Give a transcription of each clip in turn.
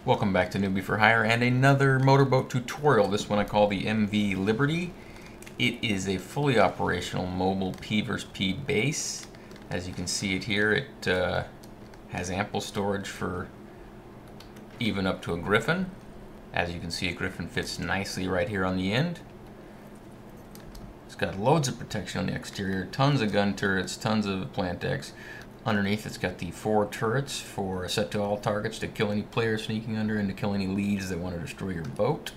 Welcome back to Newbie for Hire and another motorboat tutorial. This one I call the MV Liberty. It is a fully operational mobile P vs P base. As you can see it here, it has ample storage for even up to a griffin. As you can see, a griffin fits nicely right here on the end. It's got loads of protection on the exterior, tons of gun turrets, tons of plant decks. Underneath it's got the 4 turrets for set to all targets to kill any players sneaking under and to kill any leads that want to destroy your boat.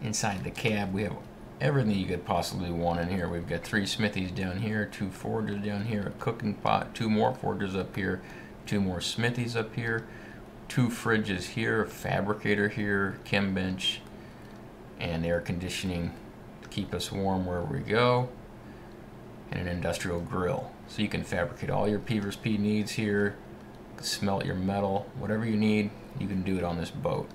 Inside the cab we have everything you could possibly want in here. We've got 3 smithies down here, 2 forges down here, a cooking pot, 2 more forges up here, 2 more smithies up here, 2 fridges here, a fabricator here, chem bench, and air conditioning to keep us warm wherever we go, and an industrial grill. So you can fabricate all your P vs P needs here, smelt your metal, whatever you need, you can do it on this boat.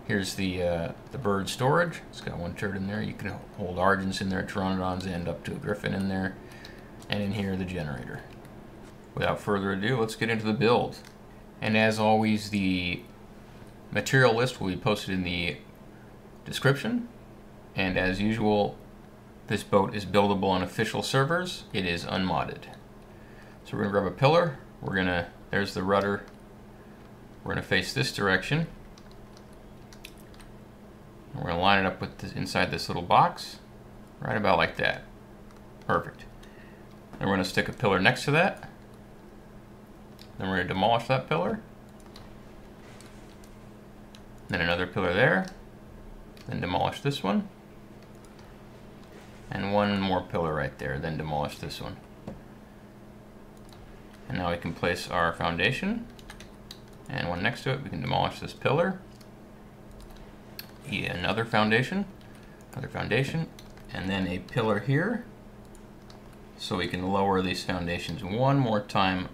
Here's the bird storage. It's got 1 turret in there. You can hold argents in there, pteranodons, and up to a griffin in there. And in here, the generator. Without further ado, let's get into the build. And as always, the material list will be posted in the description. And as usual, this boat is buildable on official servers. It is unmodded. So we're gonna grab a pillar. There's the rudder. We're gonna face this direction. And we're gonna line it up with this, inside this little box, right about like that. Perfect. Then we're gonna stick a pillar next to that. Then we're gonna demolish that pillar. Then another pillar there. Then demolish this one. And 1 more pillar right there, then demolish this one. And now we can place our foundation, and one next to it we can demolish this pillar. Another foundation, and then a pillar here, so we can lower these foundations 1 more time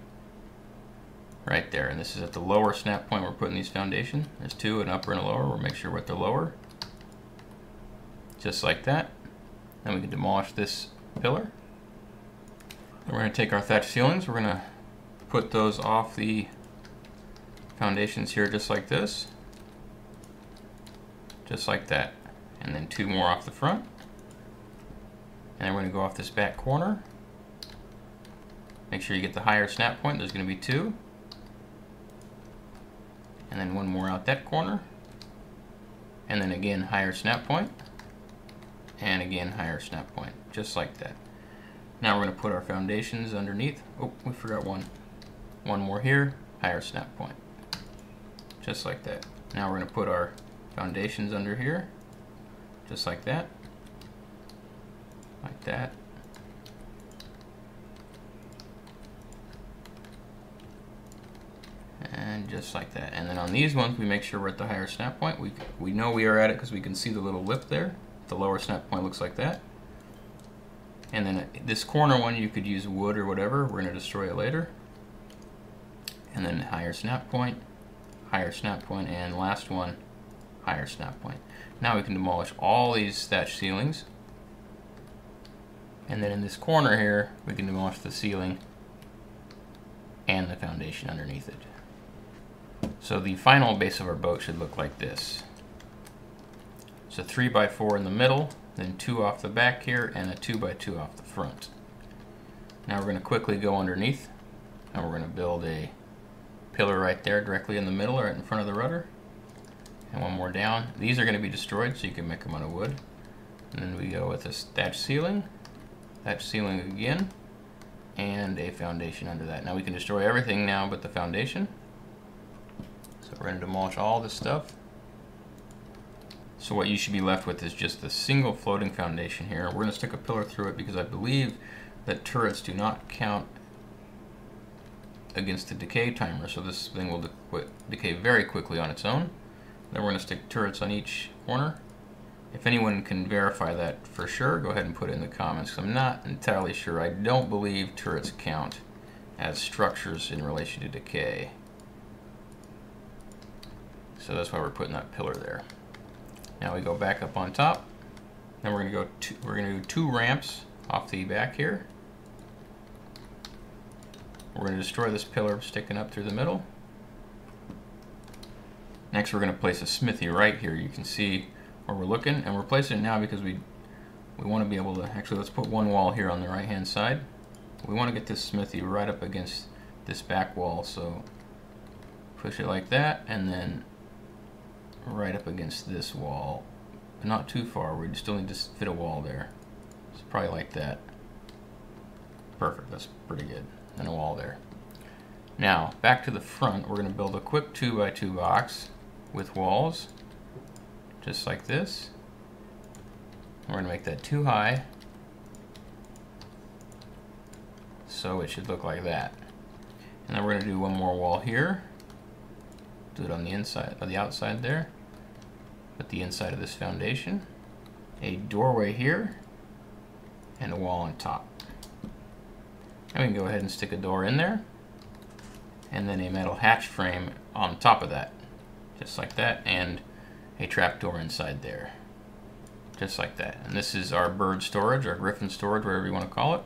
right there. And this is at the lower snap point we're putting these foundations. There's 2, an upper and a lower. We'll make sure we're at the lower, just like that. Then we can demolish this pillar. Then we're going to take our thatched ceilings. We're going to put those off the foundations here just like this. Just like that. And then 2 more off the front. And then we're going to go off this back corner. Make sure you get the higher snap point. There's going to be 2. And then 1 more out that corner. And then again, higher snap point. And again, higher snap point, just like that. Now we're going to put our foundations underneath. Oh, we forgot 1. 1 more here, higher snap point, just like that. Now we're going to put our foundations under here, just like that, and just like that. And then on these ones, we make sure we're at the higher snap point. We know we are at it because we can see the little lip there. The lower snap point looks like that. And then this corner one, you could use wood or whatever. We're going to destroy it later. And then higher snap point, and last one, higher snap point. Now we can demolish all these thatched ceilings. And then in this corner here, we can demolish the ceiling and the foundation underneath it. So the final base of our boat should look like this. So 3x4 in the middle, then 2 off the back here, and a 2x2 off the front. Now we're going to quickly go underneath, and we're going to build a pillar right there directly in the middle, right in front of the rudder. And 1 more down. These are going to be destroyed, so you can make them out of wood. And then we go with this thatched ceiling again, and a foundation under that. Now we can destroy everything now but the foundation. So we're going to demolish all this stuff. So what you should be left with is just the single floating foundation here. We're going to stick a pillar through it because I believe that turrets do not count against the decay timer, so this thing will decay very quickly on its own. Then we're going to stick turrets on each corner. If anyone can verify that for sure, go ahead and put it in the comments, because I'm not entirely sure. I don't believe turrets count as structures in relation to decay. So that's why we're putting that pillar there. Now we go back up on top. Then we're going to do 2 ramps off the back here. We're going to destroy this pillar sticking up through the middle. Next we're going to place a smithy right here. You can see where we're looking, and we're placing it now because we want to be able to, actually let's put one wall here on the right hand side. We want to get this smithy right up against this back wall, so push it like that, and then right up against this wall. But not too far, we still need to fit a wall there. It's probably like that. Perfect, that's pretty good. And a wall there. Now, back to the front, we're going to build a quick 2x2 box with walls, just like this. We're going to make that too high, so it should look like that. And then we're going to do one more wall here. Do it on the inside, or the outside there, with the inside of this foundation. A doorway here, and a wall on top. And we can go ahead and stick a door in there, and then a metal hatch frame on top of that, just like that, and a trapdoor inside there, just like that. And this is our bird storage, our griffin storage, whatever you want to call it.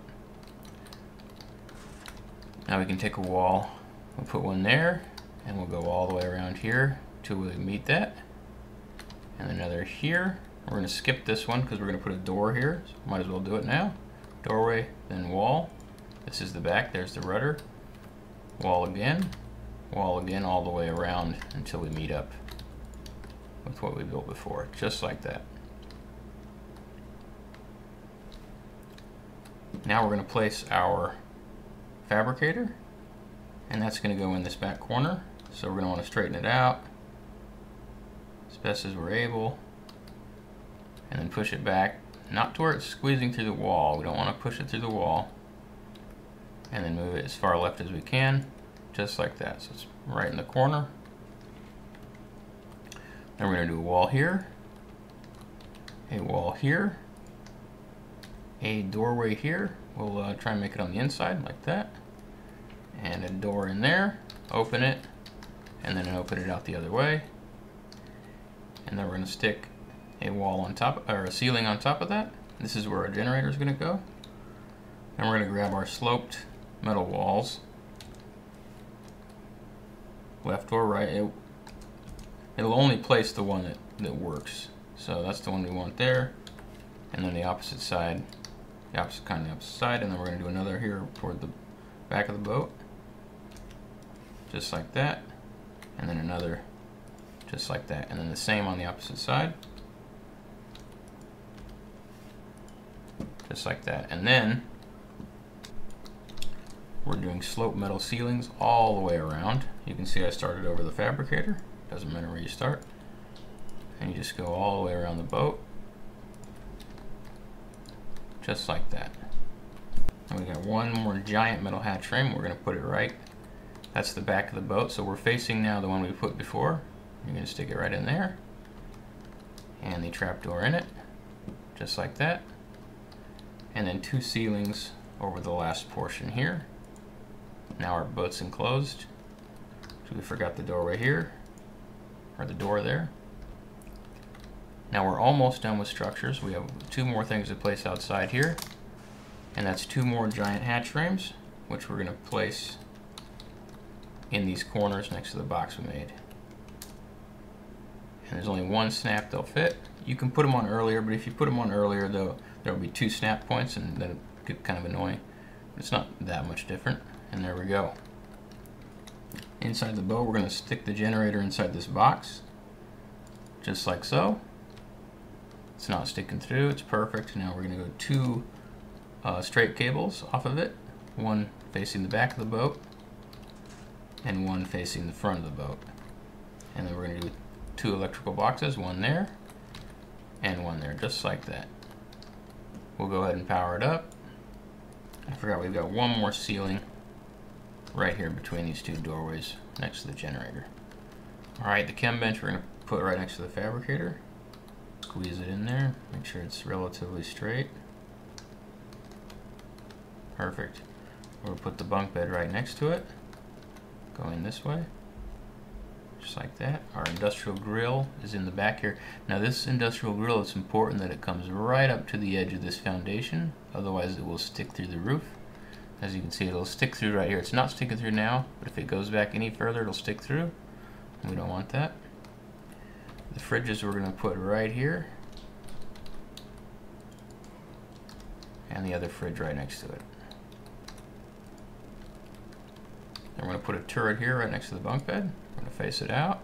Now we can take a wall, we'll put one there, and we'll go all the way around here till we meet that. And another here. We're going to skip this one because we're going to put a door here, so might as well do it now. Doorway, then wall. This is the back, there's the rudder. Wall again, all the way around until we meet up with what we built before, just like that. Now we're going to place our fabricator, and that's going to go in this back corner. So we're going to want to straighten it out as best as we're able, and then push it back, not to where it's squeezing through the wall. We don't want to push it through the wall. And then move it as far left as we can, just like that. So it's right in the corner. Then we're going to do a wall here, a wall here, a doorway here. We'll try and make it on the inside like that, and a door in there. Open it, and then open it out the other way. And then we're going to stick a wall on top, or a ceiling on top of that. This is where our generator is going to go. And we're going to grab our sloped metal walls, left or right. It'll only place the one that works. So that's the one we want there. And then the opposite side, the opposite side, and then we're going to do another here toward the back of the boat, just like that, and then another just like that, and then the same on the opposite side, just like that. And then we're doing slope metal ceilings all the way around. You can see I started over the fabricator. Doesn't matter where you start. And you just go all the way around the boat. Just like that. And we got one more giant metal hatch frame. We're going to put it right. That's the back of the boat. So we're facing now the one we put before. You're going to stick it right in there. And the trapdoor in it. Just like that. And then two ceilings over the last portion here. Now our boat's enclosed. So we forgot the doorway here, or the door there. Now we're almost done with structures. We have two more things to place outside here, and that's two more giant hatch frames, which we're going to place in these corners next to the box we made. And there's only one snap they'll fit. You can put them on earlier, but if you put them on earlier, there'll be two snap points, and that'll get kind of annoying. It's not that much different. And there we go. Inside the boat, we're going to stick the generator inside this box, just like so. It's not sticking through, it's perfect. Now we're going to go two straight cables off of it, one facing the back of the boat, and one facing the front of the boat. And then we're going to do two electrical boxes, one there, and one there, just like that. We'll go ahead and power it up. I forgot we've got one more ceiling right here between these two doorways next to the generator. Alright, the chem bench we're going to put right next to the fabricator. Squeeze it in there, make sure it's relatively straight. Perfect. We'll put the bunk bed right next to it, going this way, just like that. Our industrial grill is in the back here. Now this industrial grill, it's important that it comes right up to the edge of this foundation, otherwise it will stick through the roof. As you can see, it'll stick through right here. It's not sticking through now, but if it goes back any further, it'll stick through. We don't want that. The fridges we're going to put right here, and the other fridge right next to it. Then we're going to put a turret here right next to the bunk bed. We're going to face it out,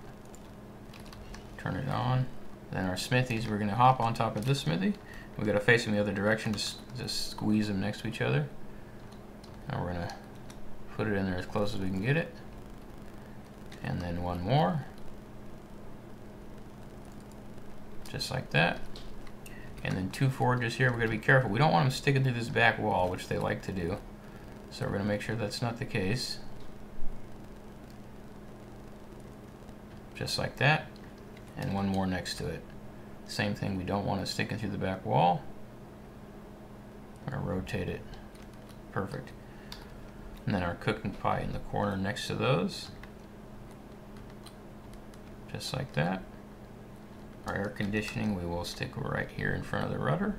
turn it on. Then our smithies, we're going to hop on top of this smithy. We've got to face them the other direction, just squeeze them next to each other. And we're going to put it in there as close as we can get it. And then one more. Just like that. And then two forges here. We're going to be careful. We don't want them sticking through this back wall, which they like to do. So we're going to make sure that's not the case. Just like that. And one more next to it. Same thing, we don't want it sticking through the back wall. I'm going to rotate it. Perfect. And then our cooking pot in the corner next to those. Just like that. Our air conditioning we will stick right here in front of the rudder.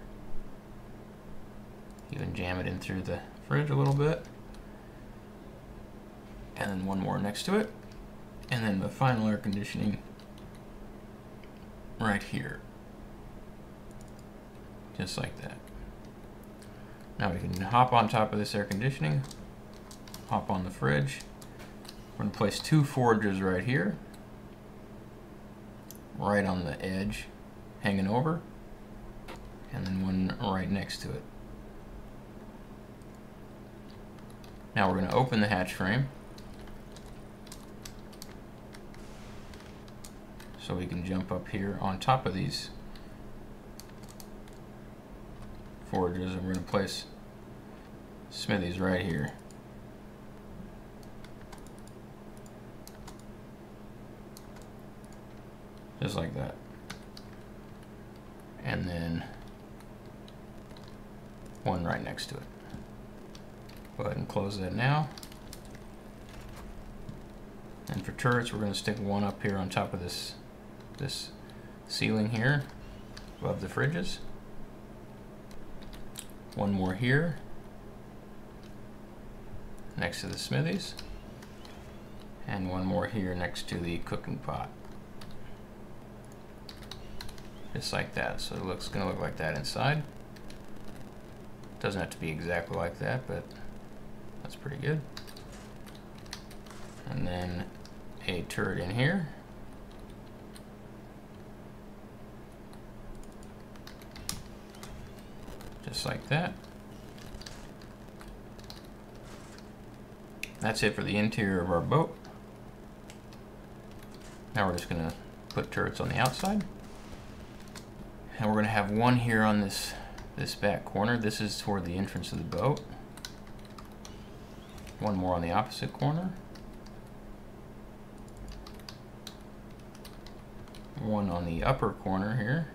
Even jam it in through the fridge a little bit. And then one more next to it. And then the final air conditioning right here. Just like that. Now we can hop on top of this air conditioning, hop on the fridge. We're going to place two forges right here, right on the edge, hanging over, and then one right next to it. Now we're going to open the hatch frame so we can jump up here on top of these forges, and we're going to place smithies right here. Just like that. And then one right next to it. Go ahead and close that now. And for turrets, we're going to stick one up here on top of this ceiling here above the fridges. One more here next to the smithies, and one more here next to the cooking pot. Just like that. So it looks going to look like that inside. Doesn't have to be exactly like that, but that's pretty good. And then a turret in here. Just like that. That's it for the interior of our boat. Now we're just going to put turrets on the outside. And we're going to have one here on this back corner. This is toward the entrance of the boat. One more on the opposite corner. One on the upper corner here.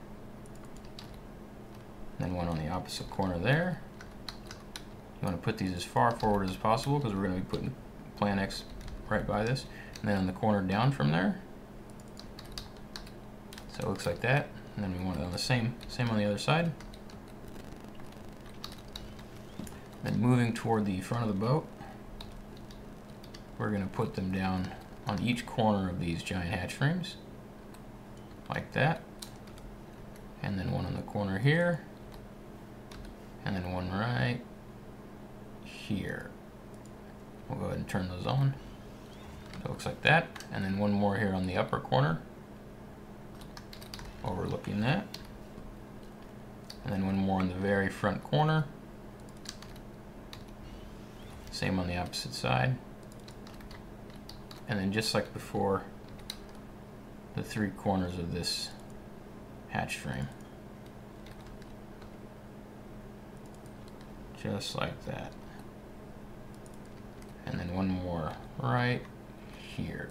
Then one on the opposite corner there. You want to put these as far forward as possible because we're going to be putting Plan X right by this. And then on the corner down from there. So it looks like that. And then we want it on the same on the other side. Then moving toward the front of the boat, we're going to put them down on each corner of these giant hatch frames. Like that. And then one on the corner here. And then one right here. We'll go ahead and turn those on. So it looks like that. And then one more here on the upper corner, overlooking that. And then one more in the very front corner. Same on the opposite side. And then just like before, the three corners of this hatch frame. Just like that. And then one more right here.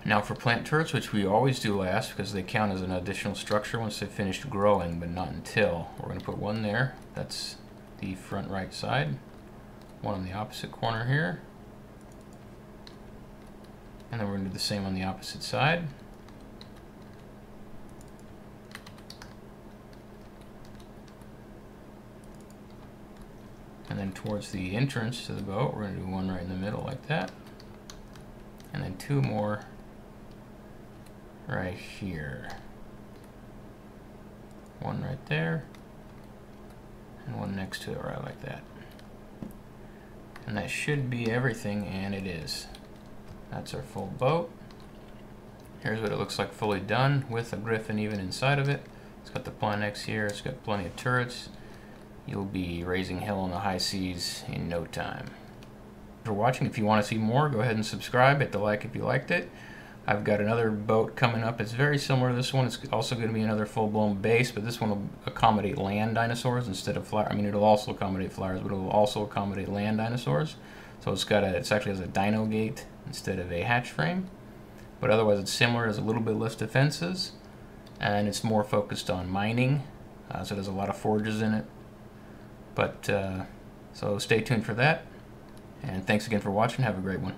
Now for plant turrets, which we always do last because they count as an additional structure once they've finished growing, but not until. We're going to put one there. That's the front right side. One on the opposite corner here. And then we're going to do the same on the opposite side. And then towards the entrance to the boat, we're going to do one right in the middle like that. And then two more right here. One right there, and one next to it right like that. And that should be everything, and it is. That's our full boat. Here's what it looks like fully done, with a griffin even inside of it. It's got the Planex here, it's got plenty of turrets. You'll be raising hell on the high seas in no time. For watching. If you want to see more, go ahead and subscribe, hit the like if you liked it. I've got another boat coming up. It's very similar to this one. It's also going to be another full-blown base, but this one will accommodate land dinosaurs instead of flyer. I mean, it'll also accommodate flyers, but it'll also accommodate land dinosaurs. So it's actually has a dino gate instead of a hatch frame. But otherwise, it's similar. It has a little bit less defenses, and it's more focused on mining. So there's a lot of forges in it. But so stay tuned for that. And thanks again for watching. Have a great one.